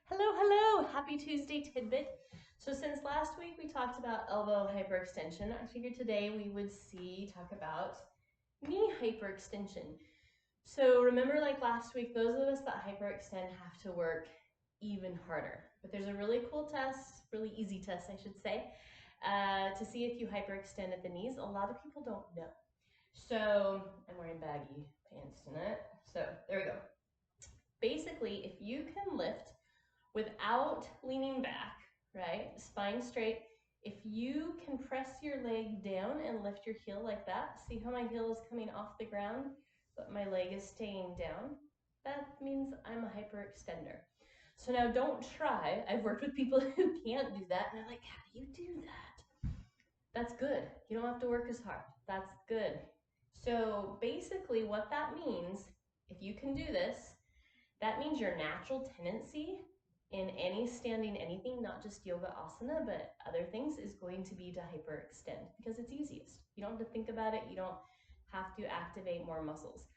Hello, hello! Happy Tuesday, Tidbit. So since last week we talked about elbow hyperextension, I figured today we would talk about knee hyperextension. So remember, like last week, those of us that hyperextend have to work even harder. But there's a really cool test, really easy test I should say, to see if you hyperextend at the knees. A lot of people don't know. So I'm wearing baggy pants tonight. So there we go. Basically, if you can lift without leaning back, right? Spine straight. If you can press your leg down and lift your heel like that, see how my heel is coming off the ground, but my leg is staying down? That means I'm a hyperextender. So now don't try. I've worked with people who can't do that, and they're like, how do you do that? That's good. You don't have to work as hard. That's good. So basically what that means, if you can do this, that means your natural tendency in any standing anything, not just yoga asana, but other things, is going to be to hyperextend because it's easiest. You don't have to think about it. You don't have to activate more muscles.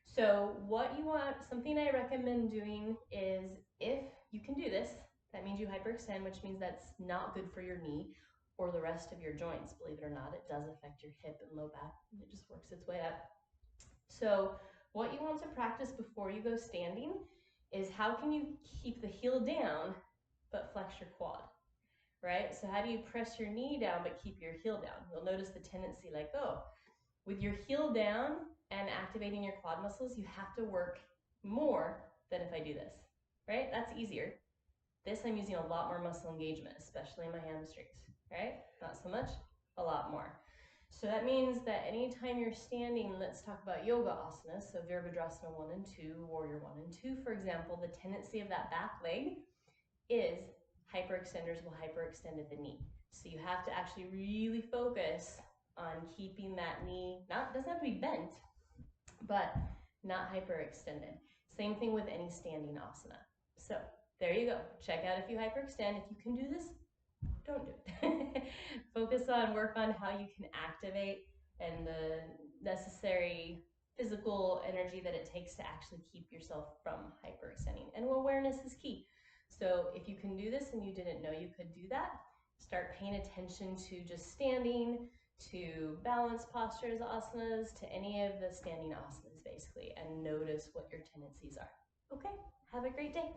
So what you want, something I recommend doing is, if you can do this, that means you hyperextend, which means that's not good for your knee or the rest of your joints. Believe it or not, it does affect your hip and low back. It just works its way up. So what you want to practice before you go standing is, how can you keep the heel down but flex your quad, right? So how do you press your knee down but keep your heel down? You'll notice the tendency, like, oh, with your heel down and activating your quad muscles, you have to work more than if I do this, right? That's easier. This, I'm using a lot more muscle engagement, especially in my hamstrings, right? Not so much, a lot more. So that means that anytime you're standing, let's talk about yoga asanas, so Virabhadrasana 1 and 2, Warrior 1 and 2, for example, the tendency of that back leg is hyperextenders will hyperextend at the knee. So you have to actually really focus on keeping that knee, doesn't have to be bent, but not hyperextended. Same thing with any standing asana. So there you go. Check out if you hyperextend. If you can do this, don't do it. Focus on, work on how you can activate and the necessary physical energy that it takes to actually keep yourself from hyperextending. And awareness is key. So if you can do this and you didn't know you could do that, start paying attention to just standing, to balance postures, asanas, to any of the standing asanas basically, and notice what your tendencies are. Okay, have a great day.